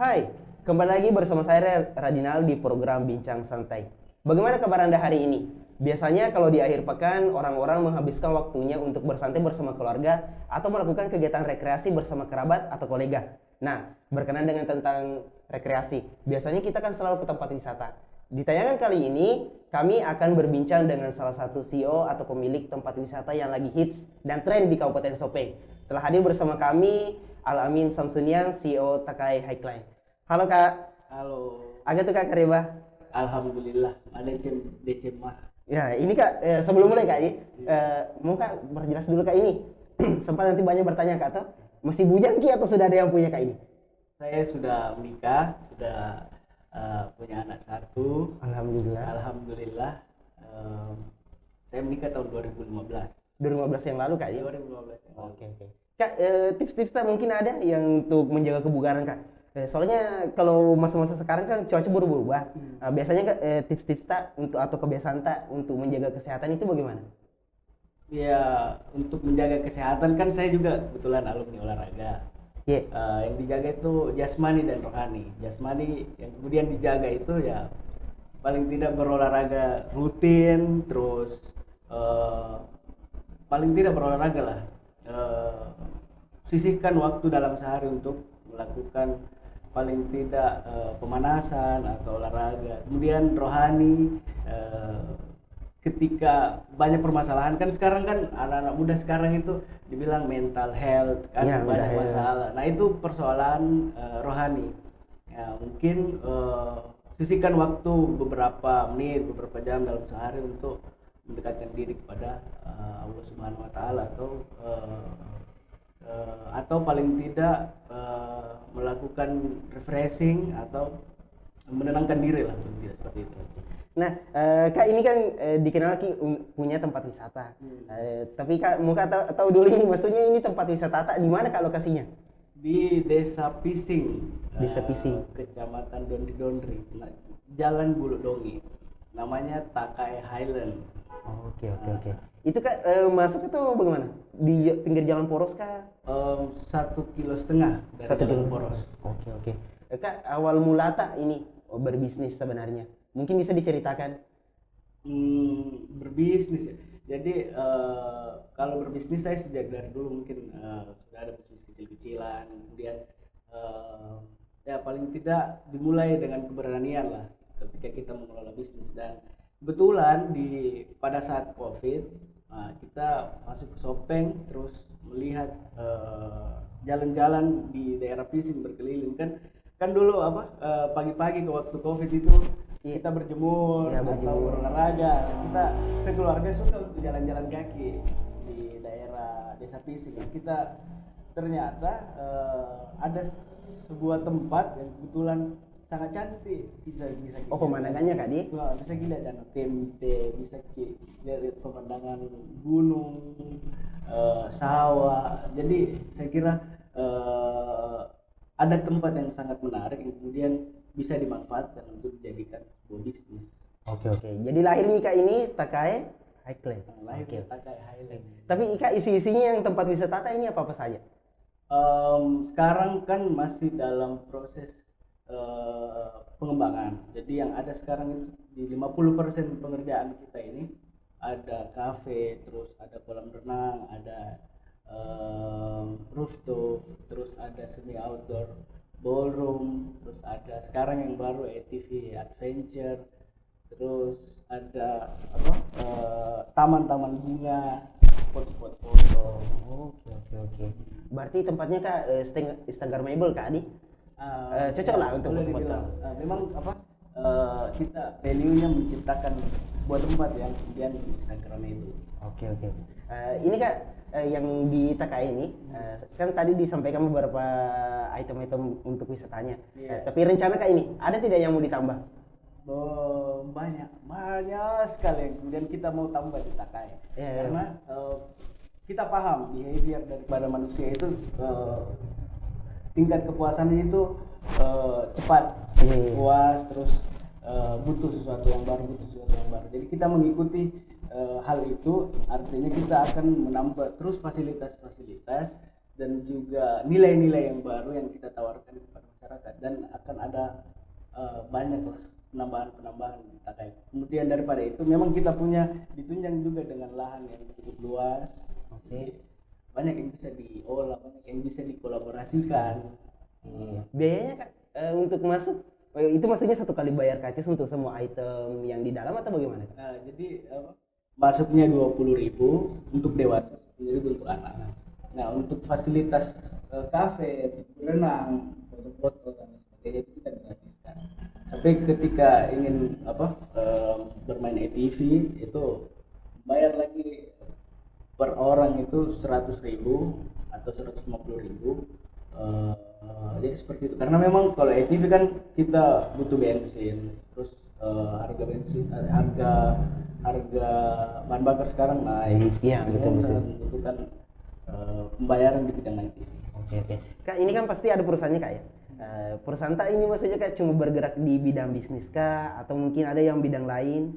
Hai, kembali lagi bersama saya Radinal di program Bincang Santai. Bagaimana kabar Anda hari ini? Biasanya kalau di akhir pekan, orang-orang menghabiskan waktunya untuk bersantai bersama keluarga atau melakukan kegiatan rekreasi bersama kerabat atau kolega. Nah, berkenan dengan tentang rekreasi, biasanya kita kan selalu ke tempat wisata. Di tayangan kali ini, kami akan berbincang dengan salah satu CEO atau pemilik tempat wisata yang lagi hits dan tren di Kabupaten Sopeng. Telah hadir bersama kami Al-Amin Samsunian, CEO Takai Highline. Halo Kak, Halo, agak tuh Kak Kareba. alhamdulillah ada decem mah. Ya ini Kak, sebelum mulai Kak, mau Kak perjelas dulu Kak ini. Sempat nanti banyak bertanya Kak, atau masih bujang Ki atau sudah ada yang punya Kak ini? Saya sudah menikah, sudah punya anak satu. Alhamdulillah. Alhamdulillah. Saya menikah tahun 2015. 2015 yang lalu Kak ya? 2015 yang lalu. Oke. Kak, tips-tips tak mungkin ada yang untuk menjaga kebugaran Kak? Soalnya kalau masa-masa sekarang kan cuaca berubah-ubah. Biasanya Kak, tips-tips tak untuk atau kebiasaan tak untuk menjaga kesehatan itu bagaimana? Ya, untuk menjaga kesehatan kan saya juga kebetulan alumni olahraga. Iya. Yang dijaga itu jasmani dan rohani. Jasmani yang kemudian dijaga itu ya paling tidak berolahraga rutin, terus paling tidak berolahraga lah. Sisihkan waktu dalam sehari untuk melakukan paling tidak pemanasan atau olahraga. Kemudian rohani, ketika banyak permasalahan kan sekarang kan anak-anak muda sekarang itu dibilang mental health kan Ya, banyak udah, ya. masalah. Nah itu persoalan rohani. Ya, mungkin sisihkan waktu beberapa menit, beberapa jam dalam sehari untuk mendekatkan diri kepada Allah Subhanahu Wa Taala atau paling tidak melakukan refreshing atau menenangkan diri lah, paling tidak seperti itu. Nah, Kak ini kan dikenal Ki punya tempat wisata. Tapi Kak mau Kak tahu dulu ini maksudnya ini tempat wisata tak di mana Kak lokasinya? Di Desa Pising, Desa Pising. Kecamatan Dondri, Jalan Buludongi, namanya Takai Highland. Oh, oke. Itu Kak masuk atau bagaimana? Di pinggir jalan poros Kak? 1,5 kilo dari Satu Jalan kilo. Poros. Oke. Kak awal mula tak ini berbisnis sebenarnya? Mungkin bisa diceritakan? Berbisnis ya. Jadi kalau berbisnis saya sejak dari dulu mungkin sudah ada bisnis kecil-kecilan, kemudian ya paling tidak dimulai dengan keberanian lah ketika kita mengelola bisnis. Dan kebetulan pada saat COVID kita masuk ke Sopeng, terus melihat jalan-jalan di daerah Pising berkeliling kan dulu pagi-pagi ke waktu COVID itu kita berjemur Ya, atau berolahraga. Kita sekeluarga suka untuk jalan-jalan kaki di daerah Desa Pising. Kita ternyata ada sebuah tempat yang kebetulan sangat cantik, bisa Oh, pemandangannya Kak di? bisa gila Danau Tempe, bisa lihat pemandangan gunung, sawah. Jadi saya kira ada tempat yang sangat menarik yang kemudian bisa dimanfaatkan untuk dijadikan sebuah bisnis. Oke. Jadi lahir nih Kak ini Takai Highland. Lahir Oke. Takai Highland. Tapi Kak isi-isinya yang tempat wisata ini apa saja? Sekarang kan masih dalam proses pengembangan. Jadi yang ada sekarang itu di 50% pengerjaan kita ini ada kafe, terus ada kolam renang, ada rooftop, terus ada semi outdoor ballroom, terus ada sekarang yang baru ATV adventure, terus ada taman-taman bunga, spot-spot foto. Oke. Berarti tempatnya Kak Instagramable Kak Adi? Cocok lah untuk boleh foto. dibilang. Memang kita value-nya menciptakan sebuah tempat yang kemudian Instagramable. Oke. Ini Kak yang di Takai ini kan tadi disampaikan beberapa item-item untuk wisatanya. Iya. Tapi rencana Kak ini ada tidak yang mau ditambah? Banyak sekali yang kemudian kita mau tambah di Takai. Iya. Karena kita paham behavior daripada manusia itu tingkat kepuasannya itu cepat, puas, terus butuh sesuatu yang baru. Jadi kita mengikuti hal itu, artinya kita akan menambah terus fasilitas-fasilitas dan juga nilai-nilai yang baru yang kita tawarkan kepada masyarakat, dan akan ada banyak lah penambahan terkait. Kemudian daripada itu memang kita punya ditunjang juga dengan lahan yang cukup luas. Jadi, banyak yang bisa diolah, banyak yang bisa dikolaborasikan. Biayanya Kak untuk masuk itu maksudnya satu kali bayar karcis untuk semua item yang di dalam atau bagaimana Kak? Nah, jadi masuknya 20.000 untuk dewasa, 10.000 untuk anak. Nah, untuk fasilitas kafe, berenang, foto-foto dan sebagainya itu kita gratiskan. Tapi ketika ingin bermain ATV itu bayar lagi per orang itu 100.000 atau 150.000. Jadi seperti itu, karena memang kalau ATV kan kita butuh bensin, terus harga bensin, harga bahan bakar sekarang naik. Iya, betul. Sangat membutuhkan pembayaran di bidang ATV. Oke. Kak, ini kan pasti ada perusahaannya Kak ya. Perusahaan tak ini maksudnya Kak cuma bergerak di bidang bisnis kah atau mungkin ada yang bidang lain?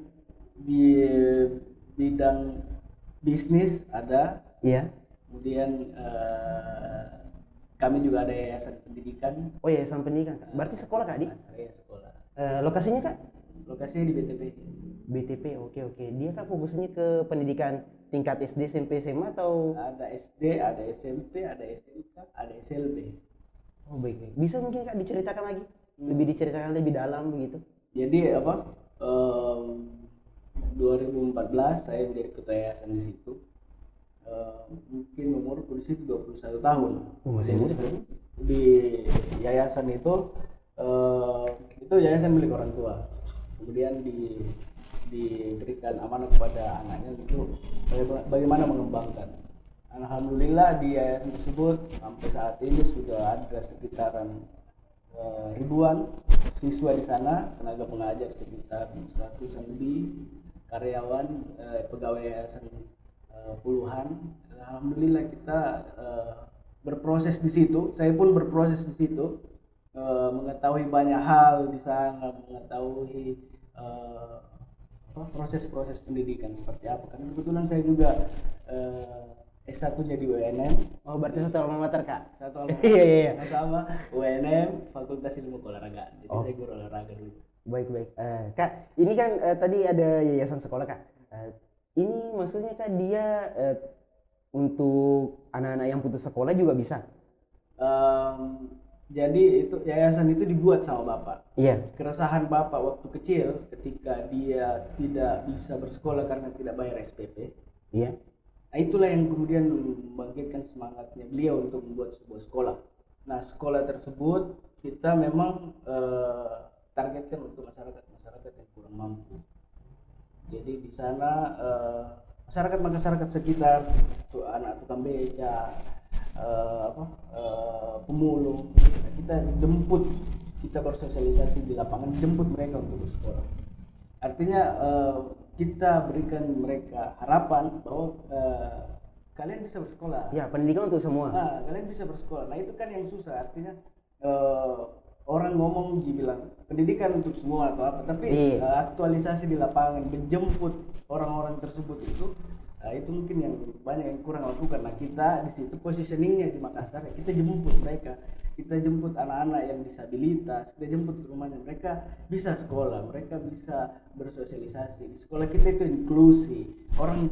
Di bidang bisnis ada. Iya. Kemudian kami juga ada yayasan pendidikan. Oh, yayasan pendidikan Kak. Berarti sekolah Kak di? Saya sekolah. Lokasinya Kak? Lokasinya di BTP. BTP, oke. Dia Kak fokusnya ke pendidikan tingkat SD, SMP, SMA atau? Ada SD, ada SMP, ada SMK, ada SLB. Oh, baik. Bisa mungkin Kak diceritakan lagi? Lebih diceritakan lebih dalam begitu? Jadi 2014 saya menjadi ketua yayasan di situ. Mungkin umurku di situ 21 tahun. Masih muda. Di yayasan itu yayasan milik orang tua. Kemudian diberikan amanah kepada anaknya untuk bagaimana mengembangkan. Alhamdulillah di yayasan tersebut sampai saat ini sudah ada sekitaran ribuan siswa di sana, tenaga pengajar sekitar 100-an lebih, karyawan, pegawai yayasan puluhan. Alhamdulillah kita berproses di situ. Saya pun berproses di situ, mengetahui banyak hal di sana, mengetahui proses-proses pendidikan seperti apa. Karena kebetulan saya juga S1-nya di UNM. Oh, berarti satu alma mater Kak? Satu alma mater. Iya. Sama UNM, Fakultas Ilmu Keolahragaan. Jadi saya guru olahraga dulu. Baik. Kak, ini kan tadi ada yayasan sekolah Kak. Ini maksudnya Kak dia untuk anak-anak yang putus sekolah juga bisa? Jadi itu yayasan itu dibuat sama bapak. Iya. Keresahan bapak waktu kecil ketika dia tidak bisa bersekolah karena tidak bayar SPP. Iya. Nah, itulah yang kemudian membangkitkan semangatnya beliau untuk membuat sebuah sekolah. Nah, sekolah tersebut kita memang targetkan untuk masyarakat yang kurang mampu. Jadi di sana masyarakat sekitar, anak tukang beca, pemulung, kita jemput, kita bersosialisasi di lapangan, jemput mereka untuk bersekolah. Artinya kita berikan mereka harapan bahwa kalian bisa bersekolah. Ya, pendidikan untuk semua. Nah, kalian bisa bersekolah. Nah, itu kan yang susah. Artinya orang ngomong bilang pendidikan untuk semua atau apa, tapi aktualisasi di lapangan, menjemput orang-orang tersebut itu mungkin yang banyak yang kurang lakukan. Nah, kita di situ positioningnya di Makassar, kita jemput mereka, kita jemput anak-anak yang disabilitas, kita jemput ke rumahnya, mereka bisa sekolah, mereka bisa bersosialisasi. Di sekolah kita itu inklusi, orang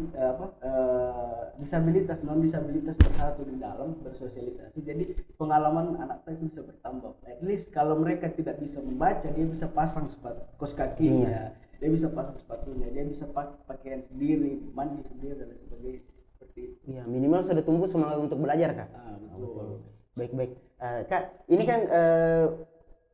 disabilitas, non disabilitas bersatu di dalam bersosialisasi. Jadi pengalaman anak itu bisa bertambah. At least kalau mereka tidak bisa membaca, dia bisa pasang kaos kakinya, dia bisa pasang sepatunya, dia bisa pakaian sendiri, mandi sendiri dan sebagainya, seperti itu. Iya, minimal sudah tumbuh semangat untuk belajar Kak. Betul. Baik. Kak, ini kan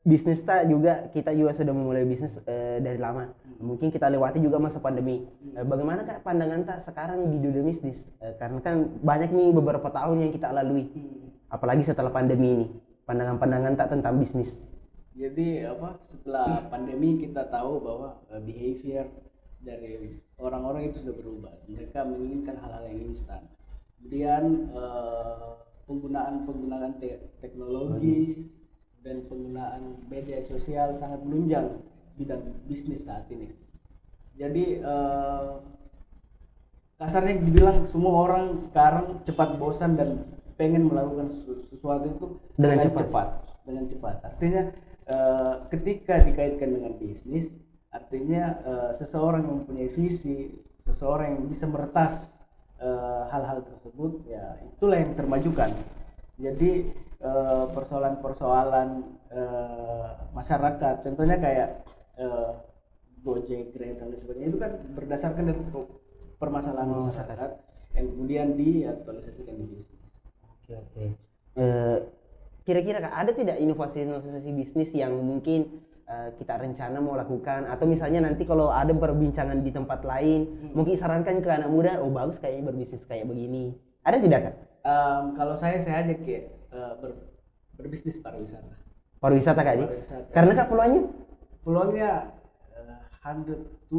bisnis kita juga sudah memulai bisnis dari lama. Mungkin kita lewati juga masa pandemi. Bagaimana Kak pandangan tak sekarang di dunia bisnis? Karena kan banyak nih beberapa tahun yang kita lalui. Apalagi setelah pandemi ini. Pandangan-pandangan tak tentang bisnis. Jadi setelah pandemi kita tahu bahwa behavior dari orang-orang itu sudah berubah. Mereka menginginkan hal-hal yang instan. Kemudian penggunaan teknologi dan penggunaan media sosial sangat menunjang bidang bisnis saat ini. Jadi kasarnya dibilang semua orang sekarang cepat bosan dan pengen melakukan sesuatu itu Dengan dengan cepat. Artinya ketika dikaitkan dengan bisnis, artinya seseorang yang mempunyai visi, seseorang yang bisa meretas hal-hal tersebut, ya itulah yang termajukan. Jadi persoalan-persoalan masyarakat, contohnya kayak Gojek, Grab dan lain sebagainya, itu kan berdasarkan dari permasalahan masyarakat yang kemudian diaktualisasikan di bisnis. Oke. Kira-kira Kak, ada tidak inovasi-inovasi bisnis yang mungkin kita rencana mau lakukan, atau misalnya nanti kalau ada perbincangan di tempat lain, mungkin sarankan ke anak muda, oh bagus kayaknya berbisnis kayak begini. Ada tidak Kak? Kalau saya ajak ya berbisnis pariwisata. Pariwisata Kak, Pariwisata. karena Kak Peluangnya 200%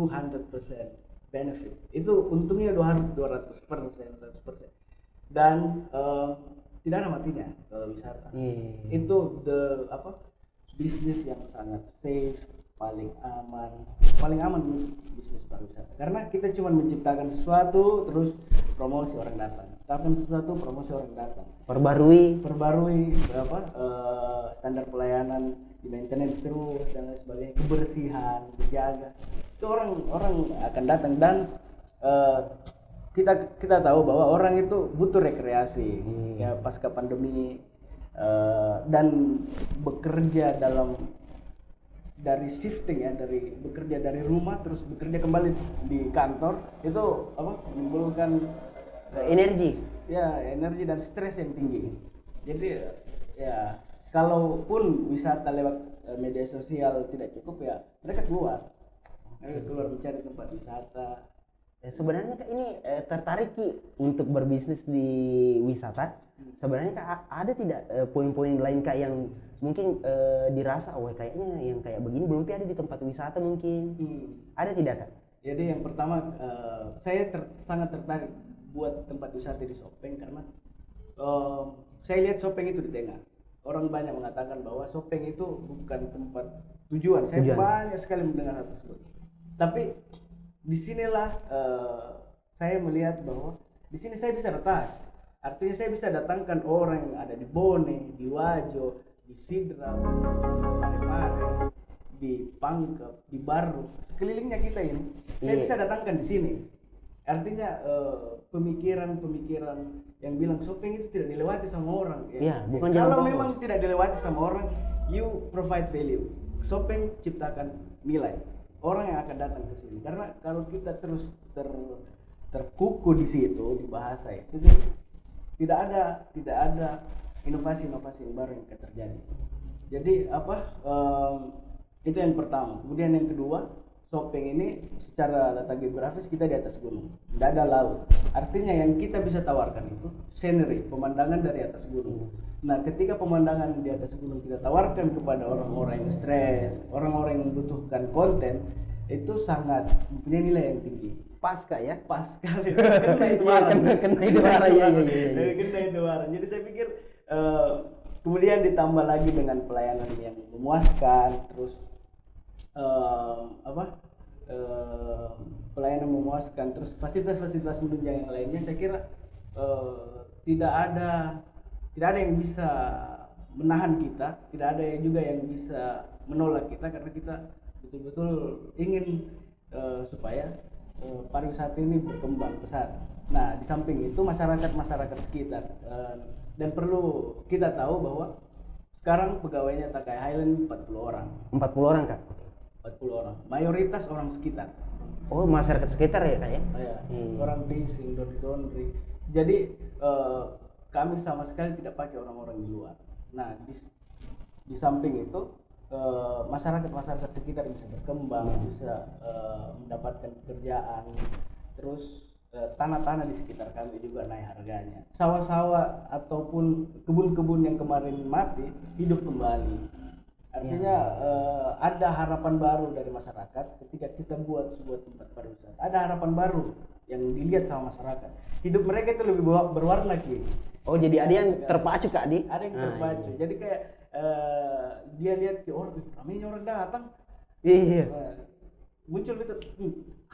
benefit. Itu untungnya 200%, 100%. Dan tidak ada matinya kalau wisata. Itu bisnis yang sangat safe, paling aman bisnis pariwisata. Karena kita cuma menciptakan sesuatu terus promosi orang datang. Ciptakan sesuatu promosi orang datang. perbarui Standar pelayanan, di maintenance terus dan lain sebagainya, kebersihan dijaga, itu orang akan datang. Dan kita tahu bahwa orang itu butuh rekreasi ya pasca pandemi, dan bekerja dari shifting ya, dari bekerja dari rumah terus bekerja kembali di kantor, itu menimbulkan energi dan stres yang tinggi. Jadi ya kalaupun wisata lewat media sosial tidak cukup, ya mereka keluar mencari tempat wisata. Sebenarnya Kak ini tertarik Ki untuk berbisnis di wisata. Sebenarnya Kak ada tidak poin-poin lain Kak yang mungkin dirasa kayaknya yang kayak begini belum ada di tempat wisata mungkin. Ada tidak Kak? Jadi yang pertama saya sangat tertarik buat tempat wisata di Sopeng, karena saya lihat Sopeng itu di tengah. Orang banyak mengatakan bahwa Sopeng itu bukan tempat tujuan. Saya banyak sekali mendengar hal tersebut. Tapi disinilah saya melihat bahwa di sini saya bisa retas. Artinya saya bisa datangkan orang yang ada di Bone, di Wajo, di Sidrap, di Parepare, di Pangkep, di Baru, sekelilingnya kita ini. Saya bisa datangkan di sini. Artinya pemikiran yang bilang Sopeng itu tidak dilewati sama orang. Bukan kalau memang tidak dilewati sama orang, you provide value. Sopeng ciptakan nilai. Orang yang akan datang ke sini. Karena kalau kita terus terkuku di situ, di bahasa itu, tidak ada inovasi-inovasi yang baru yang akan terjadi. Jadi itu yang pertama. Kemudian yang kedua, Sopeng ini secara letak geografis kita di atas gunung, tidak ada laut. Artinya yang kita bisa tawarkan itu scenery, pemandangan dari atas gunung. Nah, ketika pemandangan di atas gunung kita tawarkan kepada orang-orang yang stres, orang-orang yang membutuhkan konten, itu sangat mempunyai nilai yang tinggi. Pas Kak ya? Pas sekali. Kena itu barang. Kena itu barang. Kena itu barang. Jadi saya pikir kemudian ditambah lagi dengan pelayanan yang memuaskan, terus pelayanan memuaskan, terus fasilitas-fasilitas menunjang yang lainnya, saya kira tidak ada yang bisa menahan kita, tidak ada juga yang bisa menolak kita, karena kita betul-betul ingin supaya pariwisata ini berkembang pesat. Nah, di samping itu masyarakat sekitar, dan perlu kita tahu bahwa sekarang pegawainya Takai Highland 40 orang. 40 orang Kak? 40 orang, mayoritas orang sekitar. Oh, masyarakat sekitar ya Kak ya? Orang Bising, Dondri. Jadi kami sama sekali tidak pakai orang-orang di luar. Nah, di samping itu masyarakat sekitar bisa berkembang, bisa mendapatkan pekerjaan. Terus tanah-tanah di sekitar kami juga naik harganya. Sawah-sawah ataupun kebun-kebun yang kemarin mati hidup kembali. Artinya ada harapan baru dari masyarakat ketika kita buat sebuah tempat pariwisata. Ada harapan baru yang dilihat sama masyarakat. Hidup mereka itu lebih berwarna Ki. Oh, jadi ada yang terpacu Kak Di? Ada yang terpacu. Jadi kayak dia lihat ramainya orang datang. Iya. Muncul itu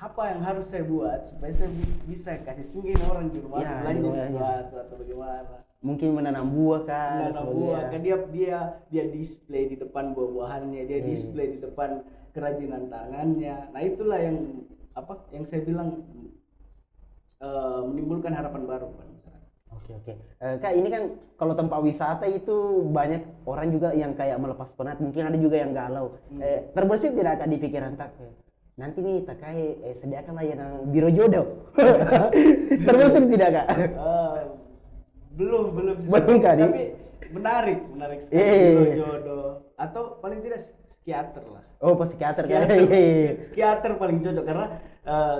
apa yang harus saya buat supaya saya bisa kasih singgih orang di rumah belanja sesuatu atau bagaimana. mungkin menanam buah kah dan menanam sebagainya. buah kan dia display di depan buah-buahannya, dia display di depan kerajinan tangannya. Nah itulah yang yang saya bilang menimbulkan harapan baru pada masyarakat. Oke. Kak, ini kan kalau tempat wisata itu banyak orang juga yang kayak melepas penat, mungkin ada juga yang galau. Terbersit tidak Kak di pikiran tak? Nanti nih tak kayak sediakan layanan biro jodoh. Terbersit tidak Kak? Belum sih. Belum, Kak, tapi menarik sekali biro jodoh atau paling tidak psikiater lah. Oh, psikiater Kak. Psikiater paling cocok karena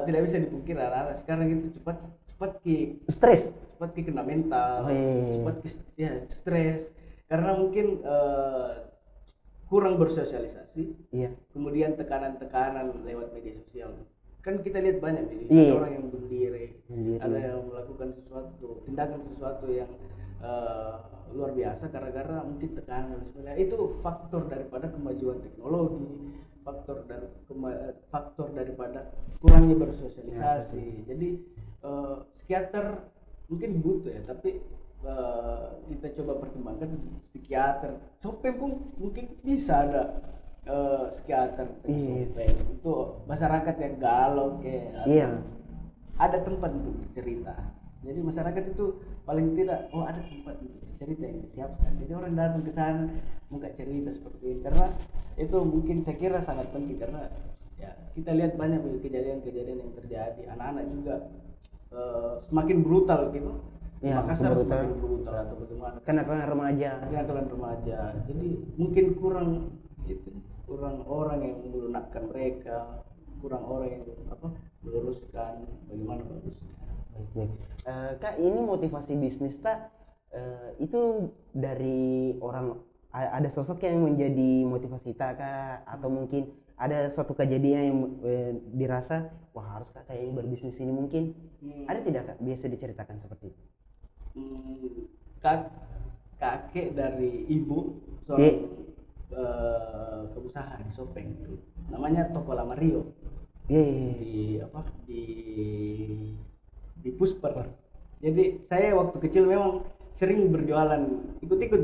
tidak bisa dipungkiri anak-anak sekarang itu cepat Stres. kena mental, cepat stres karena mungkin kurang bersosialisasi. Iya. Kemudian tekanan lewat media sosial. Kan kita lihat banyak nih, ada orang yang bunuh diri, ada yang melakukan tindakan sesuatu yang luar biasa gara-gara mungkin tekanan sebenarnya. Itu faktor daripada kemajuan teknologi, faktor daripada kurangnya bersosialisasi. Jadi psikiater mungkin butuh ya, tapi kita coba pertimbangkan psikiater. Sopeng pun mungkin bisa ada psikiater. Itu masyarakat yang galau ada tempat untuk bercerita. Jadi masyarakat itu paling tidak ada tempat untuk bercerita yang disiapkan. Jadi orang datang ke sana buka cerita seperti ini karena itu mungkin saya kira sangat penting karena ya kita lihat banyak kejadian-kejadian yang terjadi. Anak-anak juga semakin brutal gitu. Makassar semakin brutal atau bagaimana? Kenakalan remaja. Jadi mungkin kurang orang yang melunakkan mereka, kurang orang yang meluruskan bagaimana bagusnya. Baik. Kak, ini motivasi bisnis tak itu dari orang, ada sosok yang menjadi motivasi tak Kak, atau mungkin ada suatu kejadian yang dirasa wah harus Kak kayak berbisnis ini mungkin ada tidak Kak, biasa diceritakan seperti itu? Kakek dari ibu seorang pengusaha di Sopeng dulu. Namanya Toko Lama Rio. Di Pusper. Jadi saya waktu kecil memang sering berjualan, ikut-ikut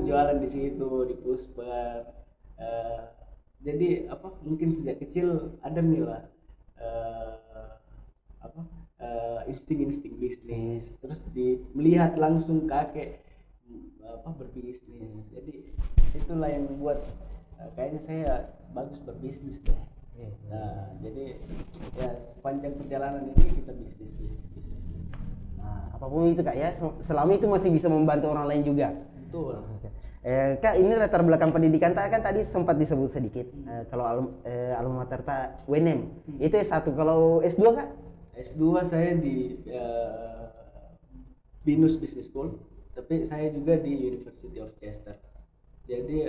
jualan di situ di Pusper. Jadi mungkin sejak kecil ada mila insting bisnis, terus melihat langsung kakek berbisnis. Jadi itulah yang membuat kayaknya saya bagus berbisnis deh. Nah, jadi ya sepanjang perjalanan ini kita bisnis. Nah, apapun itu Kak ya, selama itu masih bisa membantu orang lain juga. Betul. Kak, ini latar belakang pendidikan tak kan tadi sempat disebut sedikit. Kalau alma mater tak UNM, itu S1. Kalau S2 Kak? S2 saya di Binus Business School, tapi saya juga di University of Chester. Jadi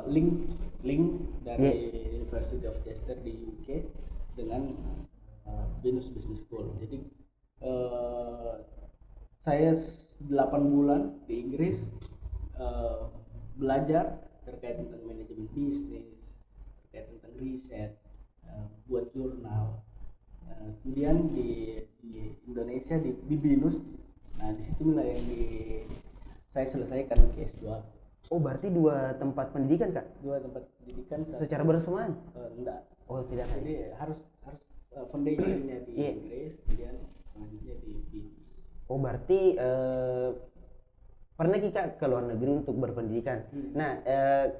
link dari University of Chester di UK dengan Binus Business School. Jadi saya 8 bulan di Inggris belajar terkait tentang manajemen bisnis, terkait tentang riset, buat jurnal. Kemudian di Indonesia di Binus, nah di situ lah yang saya selesaikan ke S2. Oh, berarti 2 tempat pendidikan Kak? 2 tempat pendidikan secara bersamaan? Enggak. Oh, tidak. Jadi harus foundationnya di Inggris, kemudian selanjutnya di Binus. Oh, berarti pernah kita ke luar negeri untuk berpendidikan. Nah,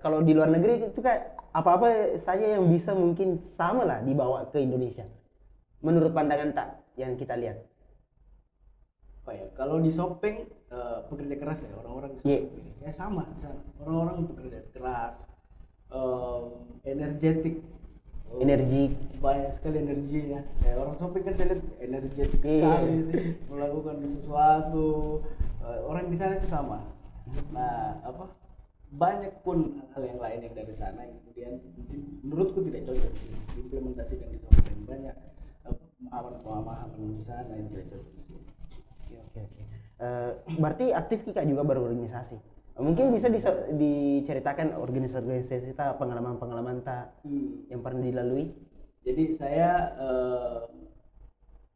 kalau di luar negeri itu Kak, apa-apa saja yang bisa mungkin sama lah dibawa ke Indonesia menurut pandangan tak yang kita lihat? Kalau di Sopeng pekerja keras ya, orang-orang di Sopeng ya sama di sana. Orang-orang bekerja keras, energetik, banyak sekali energinya. Orang Sopeng kan saya lihat energetik sekali melakukan sesuatu. Orang di sana itu sama. Nah, banyak pun hal yang lain yang dari sana yang kemudian menurutku tidak cocok diimplementasikan di Sopeng. Banyak pemahaman di sana yang tidak cocok di sini. Oke. Berarti aktif Kika juga berorganisasi. Mungkin bisa diceritakan organisasi kita, pengalaman tak yang pernah dilalui. Jadi saya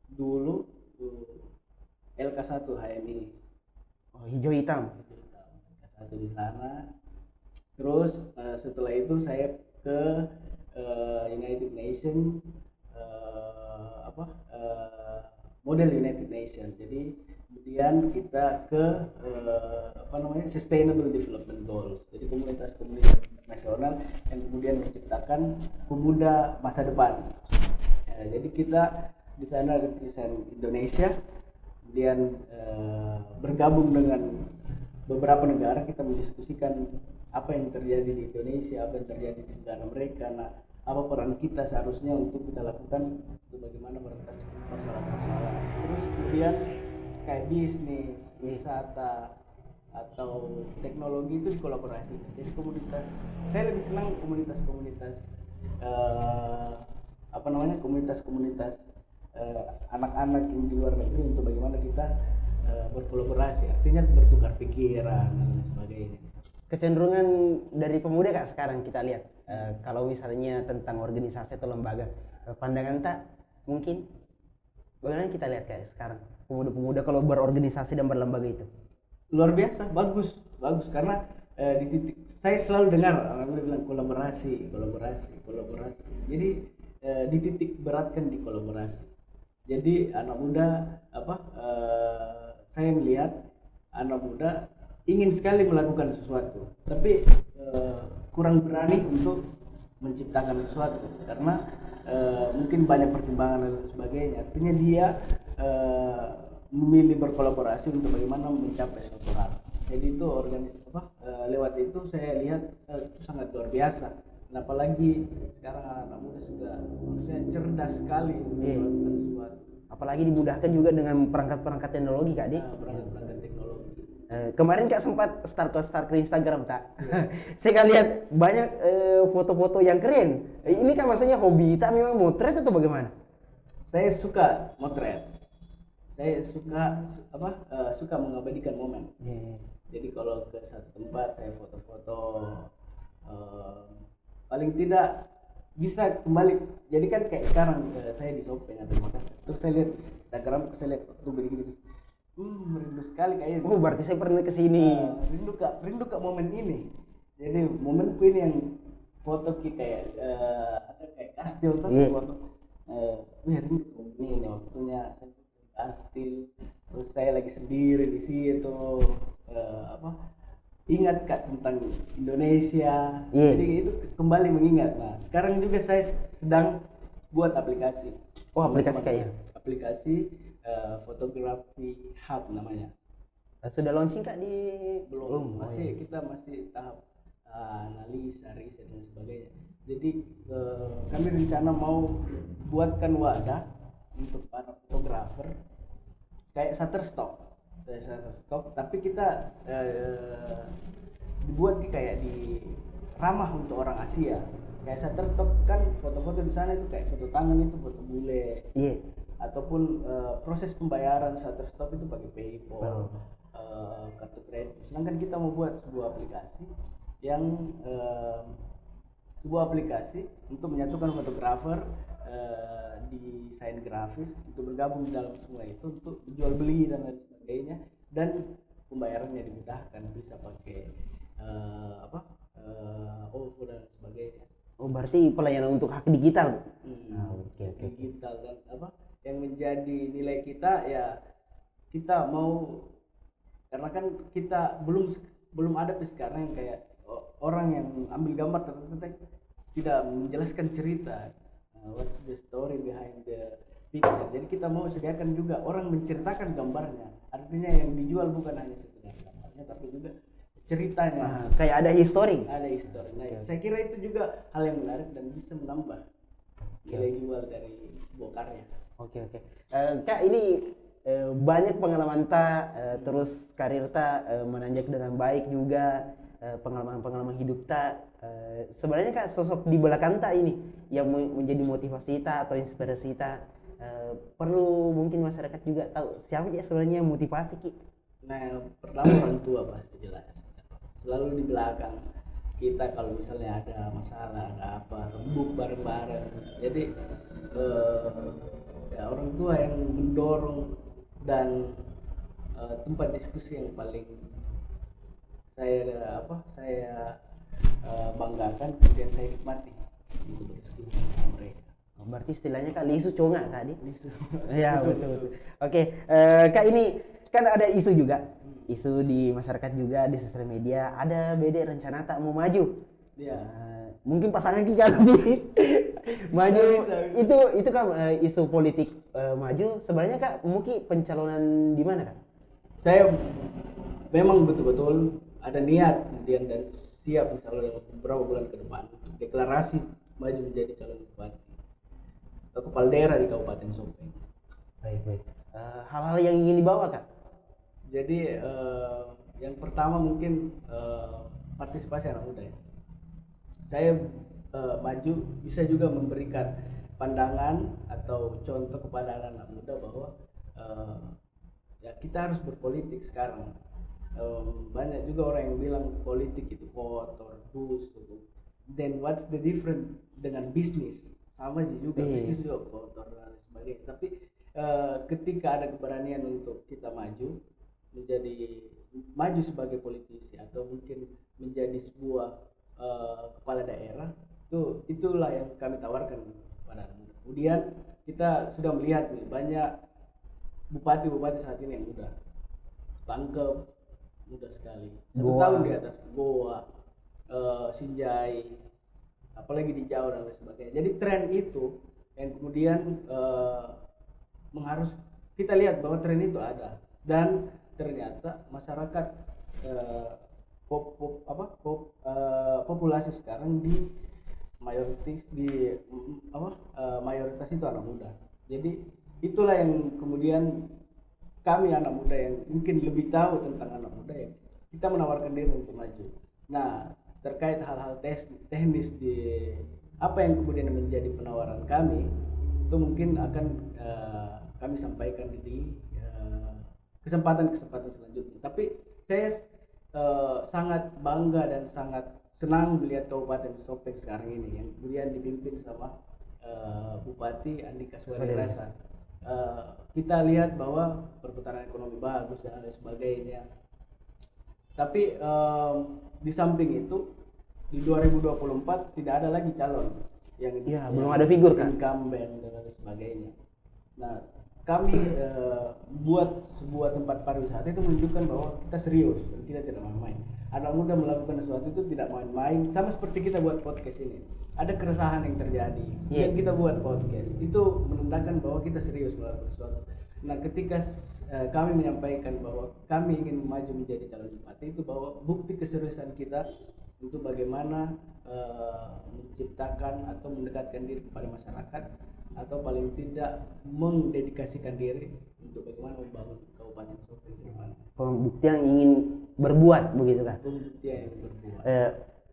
dulu LK1 HMI. Oh, hijau hitam. LK1 di sana. Terus setelah itu saya ke United Nation, model United Nation. Jadi kemudian kita ke Sustainable Development Goals. Jadi komunitas-komunitas internasional yang kemudian menciptakan pemuda masa depan. Jadi kita di sana represent Indonesia, kemudian bergabung dengan beberapa negara, kita mendiskusikan apa yang terjadi di Indonesia, apa yang terjadi di negara mereka. Nah, apa peran kita seharusnya untuk kita lakukan untuk bagaimana merentas persoalan-persoalan. Terus kemudian kayak bisnis, wisata, atau teknologi itu dikolaborasikan. Jadi saya lebih senang komunitas-komunitas komunitas-komunitas anak-anak yang di luar negeri untuk bagaimana kita berkolaborasi, artinya bertukar pikiran dan lain sebagainya. Kecenderungan dari pemuda Kak sekarang kita lihat, kalau misalnya tentang organisasi atau lembaga, pandangan tak mungkin bagaimana kita lihat kayak sekarang pemuda-pemuda kalau berorganisasi dan berlembaga itu? Luar biasa, bagus karena di titik saya selalu dengar orang bilang kolaborasi. Jadi dititik beratkan di kolaborasi. Jadi anak muda saya melihat anak muda ingin sekali melakukan sesuatu, tapi kurang berani untuk menciptakan sesuatu karena mungkin banyak pertimbangan dan sebagainya. Artinya dia memilih berkolaborasi untuk bagaimana mencapai suatu hal. Jadi itu lewat itu saya lihat itu sangat luar biasa. Dan apalagi sekarang anak muda sudah maksudnya cerdas sekali untuk melakukan sesuatu. Apalagi dimudahkan juga dengan perangkat-perangkat teknologi Kak Di. Perangkat teknologi. Kemarin Kak sempat start ke Instagram tak? Saya kan lihat banyak foto-foto yang keren. Ini kan maksudnya hobi tak memang motret atau bagaimana? Saya suka motret. Saya suka mengabadikan momen. Jadi kalau ke satu tempat saya foto-foto, paling tidak bisa kembali. Jadi kan kayak sekarang saya di Sopeng atau Makassar, terus saya lihat Instagram, saya lihat tuh begini terus merindu sekali kayak ini. Oh, berarti saya pernah kesini. Rindu kak momen ini. Jadi momenku ini yang foto kayak ada kayak kastil terus foto. Rindu ini waktunya saya kastil. Terus saya lagi sendiri di situ. Ingat kak tentang Indonesia. Jadi itu kembali mengingat. Nah, sekarang juga saya sedang buat aplikasi. Oh, aplikasi kayaknya. Aplikasi fotografi hub namanya. Sudah launching kak di? Belum. Kita masih tahap analisa, riset dan sebagainya. Jadi kami rencana mau buatkan wadah untuk para fotografer kayak Shutterstock, tapi kita dibuat kayak di ramah untuk orang Asia. Kayak Shutterstock kan foto-foto di sana itu kayak foto tangan, itu foto bule. Ataupun proses pembayaran Shutterstock itu pakai PayPal, kartu kredit. Sedangkan kita mau buat sebuah aplikasi untuk menyatukan fotografer, desain grafis untuk bergabung dalam semua itu untuk jual beli dan lain sebagainya, dan pembayarannya dimudahkan, bisa pakai OVO dan sebagainya. Oh, berarti pelayanan untuk hak digital. Digital dan yang menjadi nilai kita ya, kita mau, karena kan kita belum ada sekarang yang kayak orang yang ambil gambar ternyata tidak menjelaskan cerita, what's the story behind the picture. Jadi kita mau sediakan juga orang menceritakan gambarnya, artinya yang dijual bukan hanya sekedar gambarnya tapi juga ceritanya. Kayak ada history. Nah, saya kira itu juga hal yang menarik dan bisa menambah nilai jual dari sebuah karya. Kak, ini banyak pengalaman terus karir menanjak dengan baik juga, pengalaman hidup sebenarnya Kak, sosok di belakang ini yang menjadi motivasi atau inspirasi perlu mungkin masyarakat juga tahu siapa ya sebenarnya motivasi Ki. Nah, pertama orang tua pasti jelas selalu di belakang kita kalau misalnya ada masalah, ada apa, rembuk bareng-bareng. Jadi ya orang tua yang mendorong dan tempat diskusi yang paling saya banggakan, kemudian saya nikmati untuk berdiskusi dengan mereka. Oh, berarti istilahnya Kak Lisu conga Kak di? Lisu. Ya betul. Oke, Kak ini kan ada isu juga, isu di masyarakat juga di sosial media. Ada BD rencana tak mau maju. Iya. Mungkin pasangan kita nanti maju. Bisa. Itu kan isu politik maju. Sebenarnya Kak mungkin pencalonan di mana Kak? Saya memang betul-betul ada niat kemudian dan siap insya Allah dalam beberapa bulan ke depan untuk deklarasi maju menjadi calon bupati atau kepala daerah di Kabupaten Sopeng. Baik. Hal-hal yang ingin dibawa Kak? Jadi yang pertama mungkin partisipasi anak muda ya. Saya maju bisa juga memberikan pandangan atau contoh kepada anak muda bahwa ya kita harus berpolitik sekarang. Banyak juga orang yang bilang politik itu kotor, busuk. Then what's the difference dengan bisnis? Sama juga, bisnis juga kotor dan sebagainya. Tapi ketika ada keberanian untuk kita maju sebagai politisi atau mungkin menjadi sebuah kepala daerah, itulah yang kami tawarkan pada anak muda. Kemudian kita sudah melihat nih banyak bupati-bupati saat ini yang muda, tangkep muda sekali, 1 tahun di atas, Goa, Sinjai, apalagi di Jawa dan lain sebagainya. Jadi tren itu yang kemudian harus kita lihat bahwa tren itu ada dan ternyata masyarakat populasi sekarang mayoritas itu anak muda. Jadi itulah yang kemudian kami anak muda yang mungkin lebih tahu tentang anak muda ya, kita menawarkan diri untuk maju. Nah, terkait hal-hal teknis di apa yang kemudian menjadi penawaran kami, itu mungkin akan kami sampaikan di kesempatan-kesempatan selanjutnya. Tapi saya sangat bangga dan sangat senang melihat Kabupaten Sopeng sekarang ini yang kemudian dipimpin sama Bupati Andika Swadirasa. Kita lihat bahwa perputaran ekonomi bagus dan lain sebagainya. Tapi di samping itu di 2024 tidak ada lagi calon yang belum ada figur kan? Incumbent dan lain sebagainya. Nah, kami buat sebuah tempat pariwisata itu menunjukkan bahwa kita serius dan kita tidak main-main. Anak muda melakukan sesuatu itu tidak main-main, sama seperti kita buat podcast ini. Ada keresahan yang terjadi, yang kita buat podcast itu menandakan bahwa kita serius melakukan sesuatu. Nah, ketika kami menyampaikan bahwa kami ingin maju menjadi calon bupati, itu bahwa bukti keseriusan kita untuk bagaimana menciptakan atau mendekatkan diri kepada masyarakat, atau paling tidak mendedikasikan diri untuk bagaimana membangun Kabupaten Sopeng ke depan. Pembuktian ingin berbuat begitu kan? Pembuktian yang berbuat.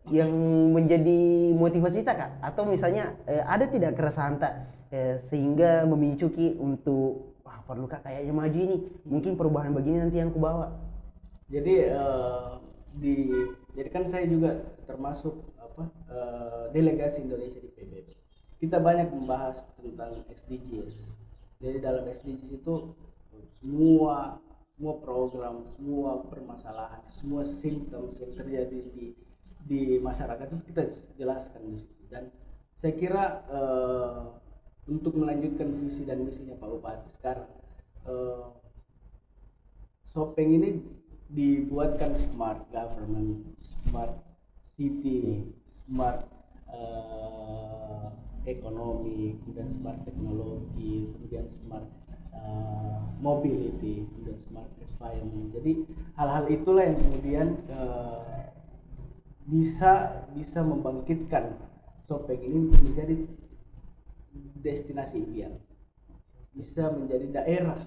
Yang menjadi motivasi tak Kak? Atau misalnya ada tidak keresahan tak sehingga memicu Ki untuk perlu Kak kayaknya maju ini, mungkin perubahan begini nanti yang kubawa. Jadi jadi kan saya juga termasuk delegasi Indonesia di PBB. Kita banyak membahas tentang SDGs. Jadi dalam SDGs itu semua program, semua permasalahan, semua simptom yang terjadi di masyarakat itu kita jelaskan di situ. Dan saya kira untuk melanjutkan visi dan misinya Pak Bupati sekarang, Sopeng ini dibuatkan smart government, smart city, smart ekonomi, kemudian smart teknologi, kemudian smart mobility, kemudian smart environment. Jadi hal-hal itulah yang kemudian bisa membangkitkan Sopeng ini menjadi destinasi impian, bisa menjadi daerah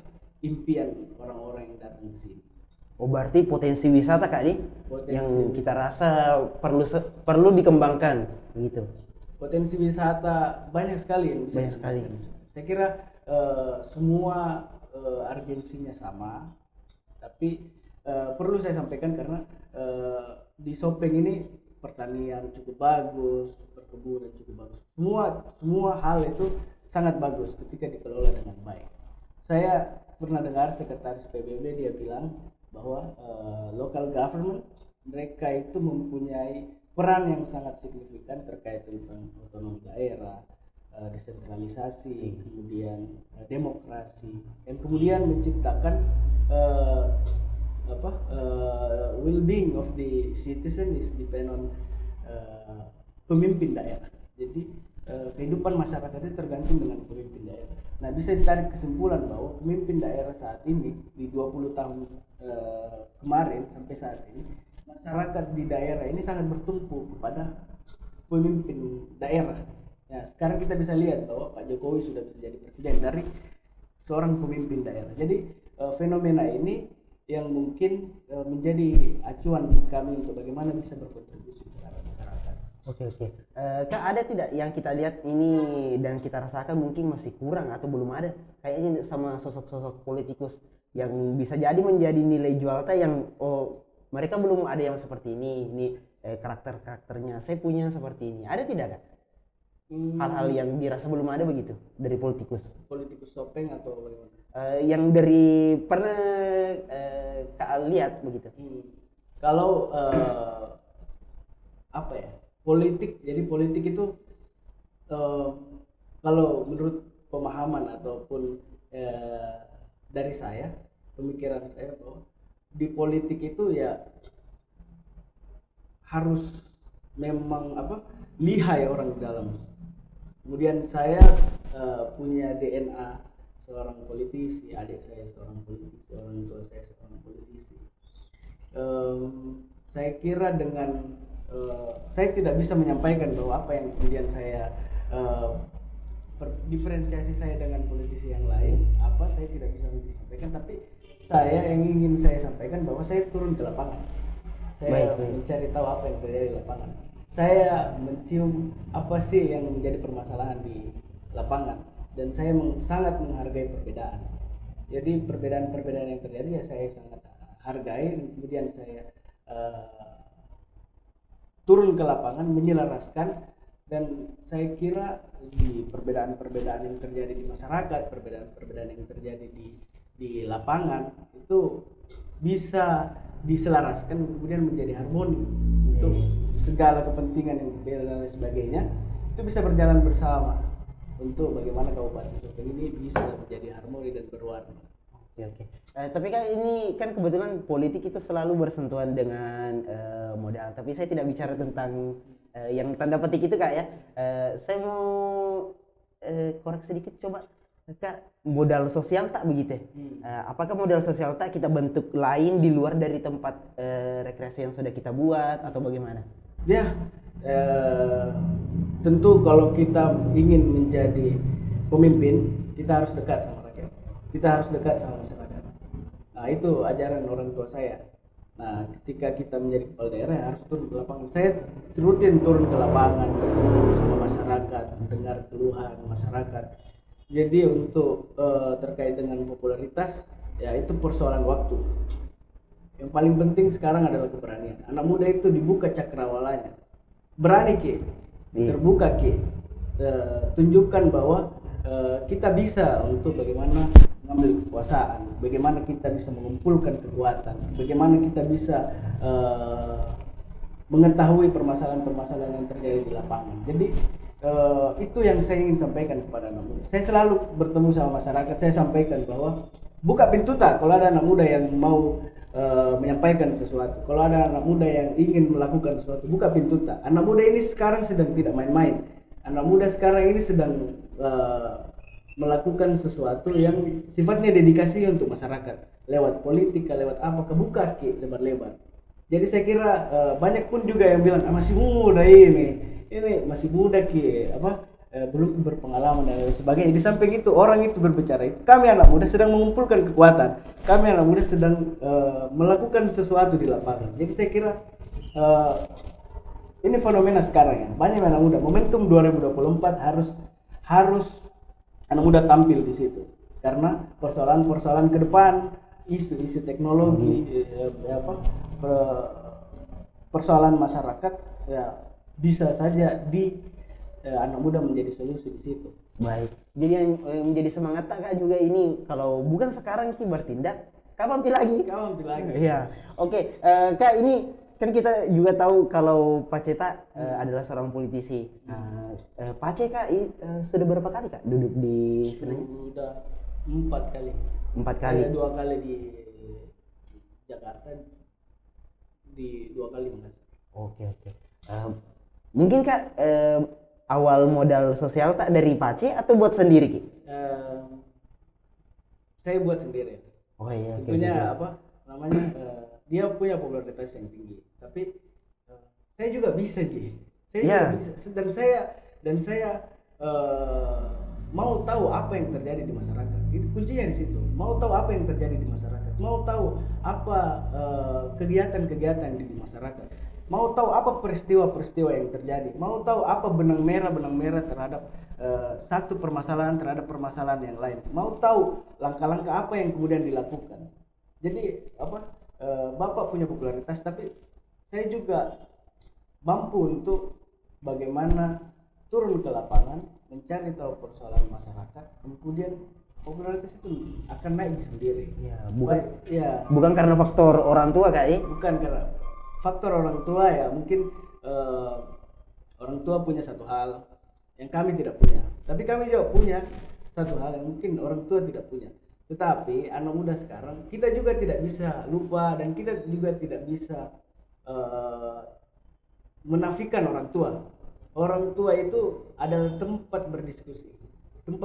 impian orang-orang yang datang ke sini. Oh, berarti potensi wisata Kak nih yang kita rasa perlu dikembangkan gitu. Potensi wisata banyak sekali yang bisa banyak sekali. Saya kira semua urgensinya sama, tapi perlu saya sampaikan karena di Sopeng ini pertanian cukup bagus, perkebunan cukup bagus, semua hal itu sangat bagus ketika dikelola dengan baik. Saya pernah dengar sekretaris PBB dia bilang bahwa local government mereka itu mempunyai peran yang sangat signifikan terkait tentang otonomi daerah, desentralisasi, kemudian demokrasi, dan kemudian menciptakan well-being of the citizen is depend on pemimpin daerah. Jadi kehidupan masyarakat itu tergantung dengan pemimpin daerah. Nah, bisa ditarik kesimpulan bahwa pemimpin daerah saat ini di 20 tahun kemarin sampai saat ini, masyarakat di daerah ini sangat bertumpu kepada pemimpin daerah. Nah, sekarang kita bisa lihat bahwa Pak Jokowi sudah bisa jadi presiden dari seorang pemimpin daerah. Jadi fenomena ini yang mungkin menjadi acuan kami untuk bagaimana bisa berkontribusi terhadap masyarakat. Oke. Kak, ada tidak yang kita lihat ini dan kita rasakan mungkin masih kurang atau belum ada kayaknya sama sosok-sosok politikus yang bisa jadi menjadi nilai jual teh yang mereka belum ada yang seperti ini karakternya saya punya seperti ini, ada tidak Kak? Hal-hal yang dirasa belum ada begitu dari politikus Topeng atau bagaimana? Yang dari pernah Kak lihat begitu. Kalau politik itu kalau menurut pemahaman ataupun dari saya, pemikiran saya bahwa di politik itu ya harus memang lihai orang di dalam. Kemudian saya punya DNA seorang politisi, adik saya seorang politisi, orang tua saya seorang politisi. Saya kira dengan saya tidak bisa menyampaikan bahwa apa yang kemudian saya diferensiasi saya dengan politisi yang lain, saya tidak bisa menyampaikan, tapi saya yang ingin saya sampaikan bahwa saya turun ke lapangan. Saya mencari tahu apa yang terjadi di lapangan. Saya mencium apa sih yang menjadi permasalahan di lapangan, dan saya sangat menghargai perbedaan. Jadi perbedaan-perbedaan yang terjadi ya saya sangat hargai. Kemudian saya turun ke lapangan menyelaraskan, dan saya kira di perbedaan-perbedaan yang terjadi di masyarakat, perbedaan-perbedaan yang terjadi di lapangan itu bisa diselaraskan kemudian menjadi harmoni untuk segala kepentingan yang berbeda dan lain sebagainya, itu bisa berjalan bersama untuk bagaimana Kabupaten Sopeng ini bisa menjadi harmoni dan berwarna. Oke. Tapi kan ini kan kebetulan politik itu selalu bersentuhan dengan modal. Tapi saya tidak bicara tentang yang tanda petik itu Kak ya. Saya mau koreksi sedikit coba. Kak, modal sosial tak begitu? Apakah modal sosial tak kita bentuk lain di luar dari tempat rekreasi yang sudah kita buat atau bagaimana? Ya, tentu kalau kita ingin menjadi pemimpin, kita harus dekat sama rakyat. Kita harus dekat sama masyarakat. Nah, itu ajaran orang tua saya. Nah, ketika kita menjadi kepala daerah harus turun ke lapangan. Saya rutin turun ke lapangan, bertemu sama masyarakat, mendengar keluhan masyarakat. Jadi untuk terkait dengan popularitas, ya itu persoalan waktu. Yang paling penting sekarang adalah keberanian. Anak muda itu dibuka cakrawalanya. Berani Ki, terbuka Ki. Tunjukkan bahwa kita bisa untuk bagaimana mengambil kekuasaan, bagaimana kita bisa mengumpulkan kekuatan, bagaimana kita bisa mengetahui permasalahan-permasalahan yang terjadi di lapangan. Jadi itu yang saya ingin sampaikan kepada anak muda. Saya selalu bertemu sama masyarakat, saya sampaikan bahwa buka pintu tak kalau ada anak muda yang mau menyampaikan sesuatu. Kalau ada anak muda yang ingin melakukan sesuatu, buka pintu tak. Anak muda ini sekarang sedang tidak main-main. Anak muda sekarang ini sedang melakukan sesuatu yang sifatnya dedikasi untuk masyarakat. Lewat politika, lewat apa, kebuka Ki lebar-lebar. Jadi saya kira banyak pun juga yang bilang masih muda ini masih muda Ki, belum berpengalaman dan lain sebagainya. Di samping itu orang itu berbicara itu, kami anak muda sedang mengumpulkan kekuatan, kami anak muda sedang melakukan sesuatu di lapangan. Jadi saya kira ini fenomena sekarang ya, banyak anak muda. Momentum 2024 harus anak muda tampil di situ, karena persoalan-persoalan ke depan, isu-isu teknologi, persoalan masyarakat ya bisa saja anak muda menjadi solusi di situ. Baik. Jadi yang menjadi semangat tak Kak juga ini kalau bukan sekarang Ki bertindak, kapan pi lagi? Kamu bilang Iya. Oke, Kak ini kan kita juga tahu kalau Pak Ceta adalah seorang politisi. Pak Ce Kak sudah berapa kali Kak duduk di senanya? sudah 4 kali. 4 kali. Saya 2 kali di Jakarta, di 2 kali Makassar. Oke oke. Mungkin Kak awal modal sosial tak dari Pak Ce atau buat sendiri Ki? Eh, saya buat sendiri. Oh iya. Oke, Tentunya oke. apa namanya, dia punya popularitas yang tinggi, tapi saya juga bisa sih. Saya Iya. juga bisa, dan saya mau tahu apa yang terjadi di masyarakat. Itu kuncinya di situ. Mau tahu apa yang terjadi di masyarakat. Mau tahu apa kegiatan-kegiatan di masyarakat. Mau tahu apa peristiwa-peristiwa yang terjadi. Mau tahu apa benang merah terhadap satu permasalahan terhadap permasalahan yang lain. Mau tahu langkah-langkah apa yang kemudian dilakukan. Jadi apa, Bapak punya popularitas, tapi saya juga mampu untuk bagaimana turun ke lapangan, mencari tahu persoalan masyarakat, kemudian popularitas itu akan naik sendiri. Ya, bukan Ya, bukan karena faktor orang tua Kak ya? bukan karena faktor orang tua ya, mungkin orang tua punya satu hal yang kami tidak punya, tapi kami juga punya satu hal yang mungkin orang tua tidak punya. Tetapi anak muda sekarang kita juga tidak bisa lupa, dan kita juga tidak bisa menafikan orang tua. Orang tua itu adalah tempat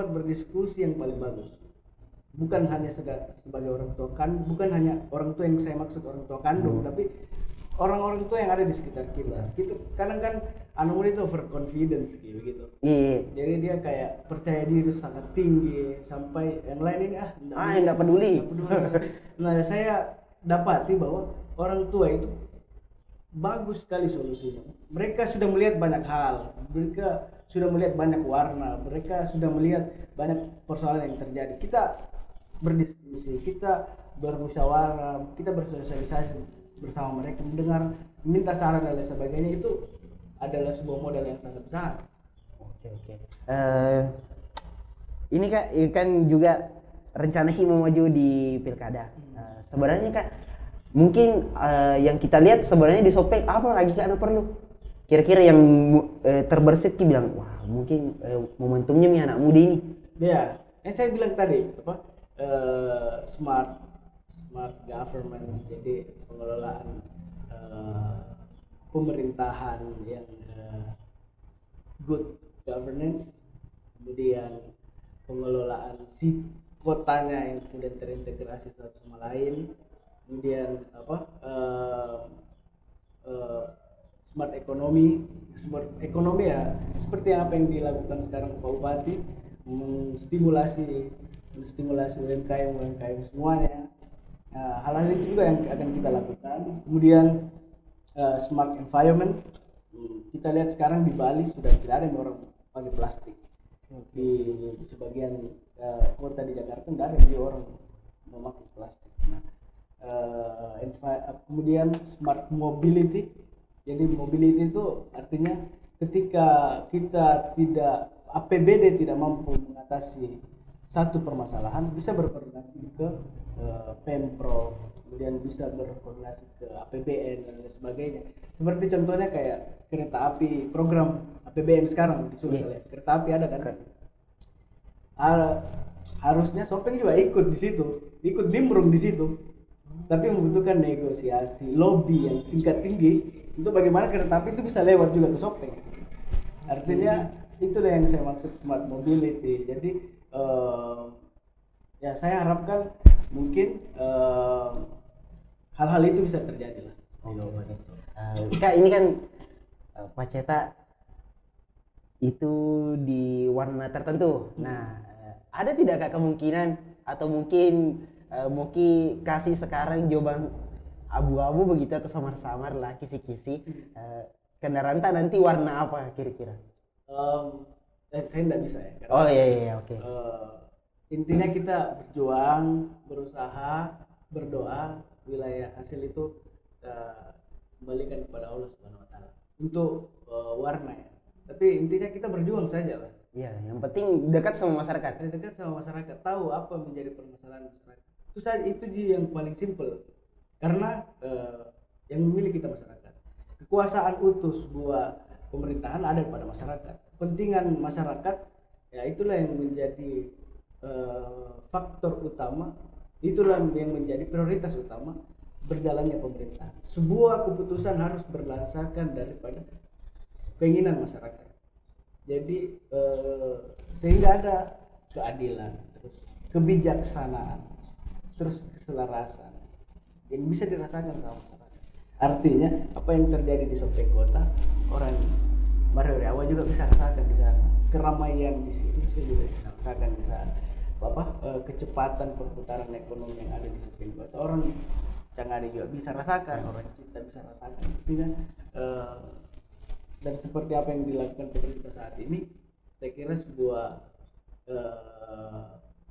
berdiskusi yang paling bagus. Bukan hanya sebagai orang tua kan, bukan hanya orang tua yang saya maksud orang tua kandung, tapi orang-orang tua yang ada di sekitar kita. Itu kadang kan anak muda itu overconfidence gitu. Iya. Jadi dia kayak percaya diri sangat tinggi sampai yang lain ini Enggak peduli. Nah, saya dapati bahwa orang tua itu bagus sekali solusinya. Mereka sudah melihat banyak hal, mereka sudah melihat banyak warna, mereka sudah melihat banyak persoalan yang terjadi. Kita berdiskusi, kita bermusyawarah, kita bersosialisasi bersama mereka, mendengar, minta saran dan lain sebagainya, itu adalah sebuah modal yang sangat besar. Oke oke. Ini Kak kan juga rencana Ki mau maju di pilkada. Sebenarnya Kak mungkin yang kita lihat sebenarnya di Sopeng apa lagi Kak anu perlu? Kira-kira yang terbersit Ki bilang wah mungkin momentumnya nih anak muda ini. Ya, saya bilang tadi apa, smart government, jadi pengelolaan pemerintahan yang good governance, kemudian pengelolaan si kotanya yang kemudian terintegrasi satu sama lain, kemudian apa, smart ekonomi ya, seperti apa yang dilakukan sekarang Pak Bupati, menstimulasi UMKM semuanya. Nah, hal-hal itu juga yang akan kita lakukan. Kemudian smart environment, kita lihat sekarang di Bali sudah tidak ada yang orang pakai plastik. Di sebagian kota di Jakarta tidak ada yang orang memakai plastik. Nah, kemudian smart mobility. Jadi mobility itu artinya ketika kita tidak, APBD tidak mampu mengatasi satu permasalahan, bisa berkoordinasi ke Pemprov, kemudian bisa berkoordinasi ke APBN dan lain sebagainya. Seperti contohnya kayak kereta api, program APBN sekarang di Sulsel ya. Kereta api ada kan? Harusnya Sopeng juga ikut di situ, ikut nimbrung di situ. Tapi membutuhkan negosiasi, lobby yang tingkat tinggi untuk bagaimana kereta api itu bisa lewat juga ke Sopeng. Artinya itulah yang saya maksud smart mobility. Jadi ya saya harapkan mungkin hal-hal itu bisa terjadi lah. Kak ini kan Pak Ceta itu di warna tertentu. Nah, ada tidak Kak kemungkinan atau mungkin Moki kasih sekarang jawaban abu-abu begitu atau samar-samar lah kisi-kisi kendaraan tak nanti warna apa kira-kira? Saya tidak bisa ya. Oh iya oke. Intinya kita berjuang, berusaha, berdoa, wilayah hasil itu kembalikan kepada Allah Subhanahu Wa Taala untuk warna ya. Tapi intinya kita berjuang saja lah. Iya, yang penting dekat sama masyarakat. dekat sama masyarakat, tahu apa menjadi permasalahan masyarakat. Itu saja, itu dia yang paling simpel. Karena yang memilih kita masyarakat. Kekuasaan utuh sebuah pemerintahan ada pada masyarakat. Kepentingan masyarakat ya itulah yang menjadi faktor utama, itulah yang menjadi prioritas utama berjalannya pemerintahan. Sebuah keputusan harus berdasarkan daripada keinginan masyarakat. Jadi sehingga ada keadilan, terus kebijaksanaan, terus keselarasan yang bisa dirasakan sama masyarakat. Artinya apa yang terjadi di Sopeng Kota, orang Mariawa juga bisa rasakan di sana. Keramaian di situ bisa juga dirasakan di sana. Kecepatan perputaran ekonomi yang ada di Sopeng Kota, orang Cangade juga bisa rasakan, orang Cinta bisa rasakan. Artinya dan seperti apa yang dilakukan pemerintah saat ini, saya kira sebuah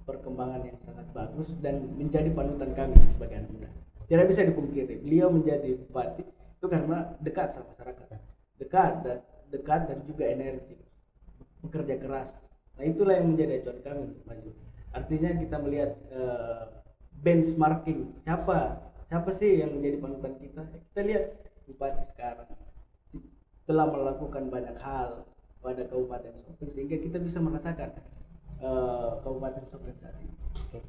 perkembangan yang sangat bagus dan menjadi panutan kami sebagai anak muda. Tidak bisa dipungkiri, beliau menjadi bupati itu karena dekat sama masyarakat, dekat dan juga energi, bekerja keras. Nah itulah yang menjadi acuan kami untuk maju. Artinya kita melihat benchmarking siapa sih yang menjadi panutan kita. Kita lihat bupati sekarang telah melakukan banyak hal pada Kabupaten Sopeng sehingga kita bisa merasakan Kabupaten Sopeng saat ini. Oke.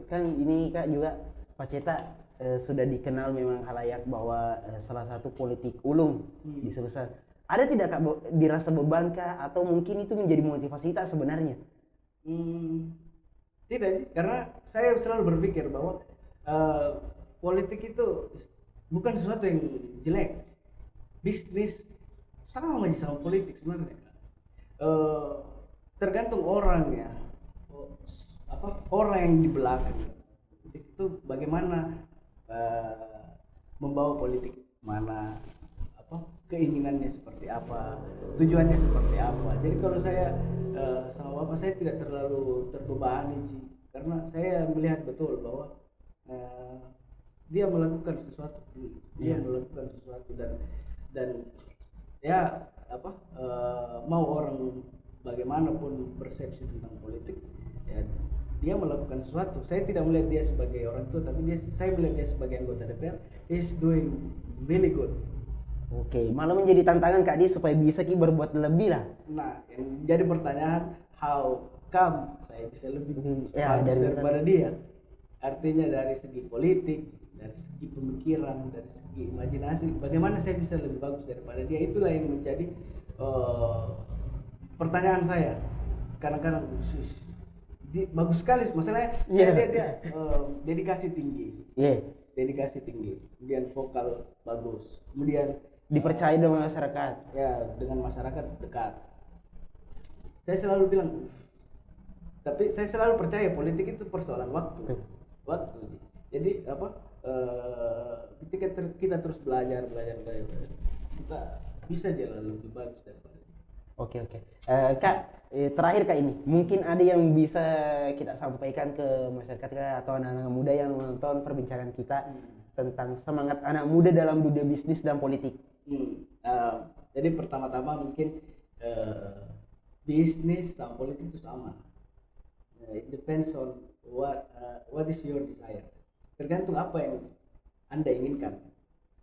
Kan ini Kak juga Pak Ceta sudah dikenal memang halayak bahwa salah satu politik ulung di Sulsel. Ada tidak Kak dirasa beban Kak atau mungkin itu menjadi motivasi tak sebenarnya? Tidak sih, karena saya selalu berpikir bahwa politik itu bukan sesuatu yang jelek. Bisnis sama aja sama politik sebenarnya. Tergantung orangnya, orang yang di belakang itu bagaimana membawa politik mana, keinginannya seperti apa, tujuannya seperti apa. Jadi kalau saya sama bapak, saya tidak terlalu terbebani sih, karena saya melihat betul bahwa dia melakukan sesuatu, dan ya mau orang bagaimanapun persepsi tentang politik, ya dia melakukan sesuatu. Saya tidak melihat dia sebagai orang tua, tapi saya melihat dia sebagai anggota DPR. He's doing really good. Oke, malah menjadi tantangan Kak dia supaya bisa berbuat lebih lah. Nah, yang jadi pertanyaan, how come saya bisa lebih bagus daripada dia? Artinya dari segi politik, dari segi pemikiran, dari segi imajinasi, bagaimana saya bisa lebih bagus daripada dia? Itulah yang menjadi pertanyaan saya. Kadang-kadang bagus sekali, masalahnya dia dedikasi tinggi, dedikasi tinggi, kemudian vokal bagus, kemudian dipercaya dengan masyarakat. Ya, dengan masyarakat dekat. Saya selalu bilang, tapi saya selalu percaya politik itu persoalan waktu. Jadi ketika kita terus belajar, kita bisa jalan lebih bagus daripada. Oke. Kak, terakhir Kak ini, mungkin ada yang bisa kita sampaikan ke masyarakat Kak, atau anak-anak muda yang menonton perbincangan kita tentang semangat anak muda dalam dunia bisnis dan politik. Jadi pertama-tama mungkin bisnis sama politik itu sama. It depends on what is your desire. Tergantung apa yang Anda inginkan.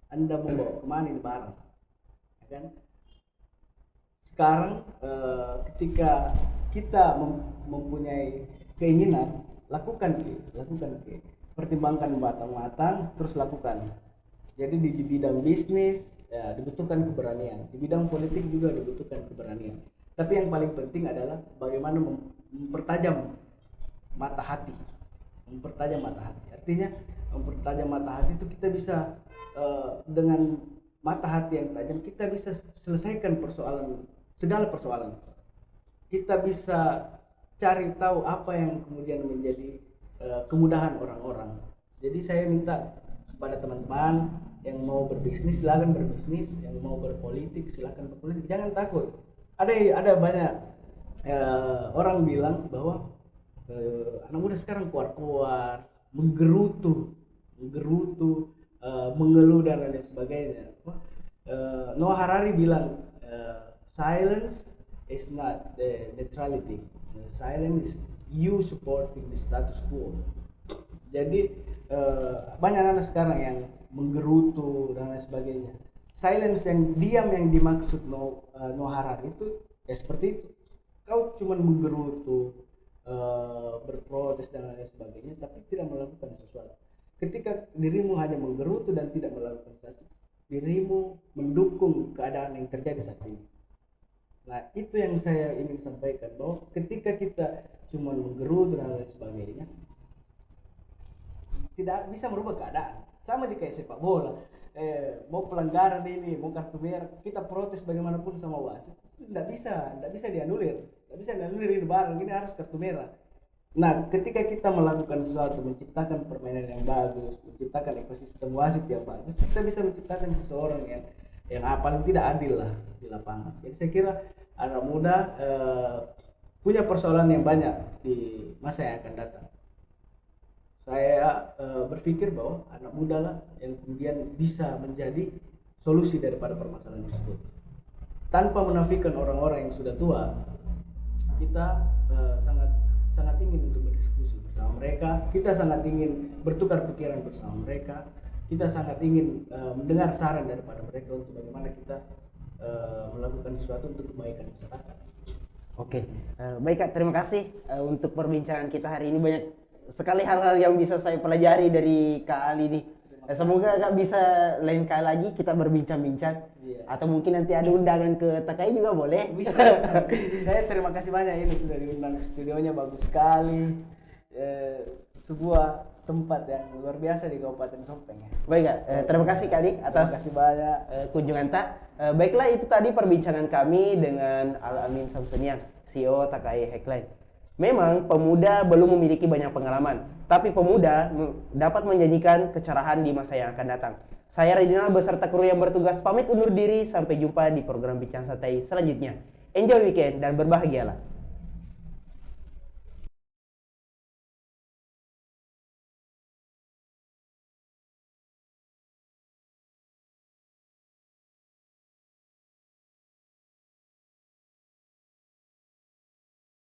Anda mau bawa kemana ini barang, ya kan? Sekarang ketika kita mempunyai keinginan, lakukan, pertimbangkan matang-matang, terus lakukan. Jadi di bidang bisnis ya dibutuhkan keberanian, di bidang politik juga dibutuhkan keberanian. Tapi yang paling penting adalah bagaimana mempertajam mata hati. Artinya mempertajam mata hati itu kita bisa dengan mata hati yang tajam kita bisa selesaikan segala persoalan. Kita bisa cari tahu apa yang kemudian menjadi kemudahan orang-orang. Jadi saya minta kepada teman-teman yang mau berbisnis silakan berbisnis, yang mau berpolitik silakan berpolitik, jangan takut. Ada banyak orang bilang bahwa anak muda sekarang keluar menggerutu, mengeluh dan lain sebagainya. Noah Harari bilang silence is not the neutrality. The silence is you supporting the status quo. Jadi banyak anak sekarang yang menggerutu dan lain sebagainya. Silence yang diam yang dimaksud no Harari itu ya seperti itu. Kau cuma menggerutu, berprotes dan lain sebagainya, tapi tidak melakukan sesuatu. Ketika dirimu hanya menggerutu dan tidak melakukan sesuatu, dirimu mendukung keadaan yang terjadi saat ini. Nah, itu yang saya ingin sampaikan, bahwa ketika kita cuma menggerutu dan lain sebagainya, tidak bisa merubah keadaan. Sama di kayak sepak bola, mau pelanggaran ini, mau kartu merah, kita protes bagaimanapun sama wasit, itu tidak bisa dianulir, ini barang, ini harus kartu merah. Nah, ketika kita melakukan sesuatu, menciptakan permainan yang bagus, menciptakan ekosistem wasit yang bagus, kita bisa menciptakan seseorang yang paling tidak adil lah di lapangan. Jadi saya kira anak muda punya persoalan yang banyak di masa yang akan datang. Saya berpikir bahwa anak muda lah yang kemudian bisa menjadi solusi daripada permasalahan tersebut. Tanpa menafikan orang-orang yang sudah tua, kita sangat ingin untuk berdiskusi bersama mereka, kita sangat ingin bertukar pikiran bersama mereka, kita sangat ingin mendengar saran daripada mereka untuk bagaimana kita melakukan sesuatu untuk kebaikan masyarakat. Oke, baik Kak, terima kasih untuk perbincangan kita hari ini. Banyak sekali hal-hal yang bisa saya pelajari dari Kak Ali nih. Semoga Kak bisa lain kali lagi kita berbincang-bincang. Atau mungkin nanti ada undangan ke TKI juga boleh. Bisa. Saya terima kasih banyak ini sudah diundang, studionya bagus sekali. Sebuah tempat yang luar biasa di Kabupaten Sopeng ya. Baik Kak, terima kasih Kak Ali atas terima kasih banyak kunjungan Tak. Baiklah, itu tadi perbincangan kami dengan Al-Amin Samsunian, CEO TKI Heckline. Memang pemuda belum memiliki banyak pengalaman, tapi pemuda dapat menjanjikan kecerahan di masa yang akan datang. Saya Radinal beserta kru yang bertugas pamit undur diri, sampai jumpa di program Bincang Santai selanjutnya. Enjoy weekend dan berbahagialah.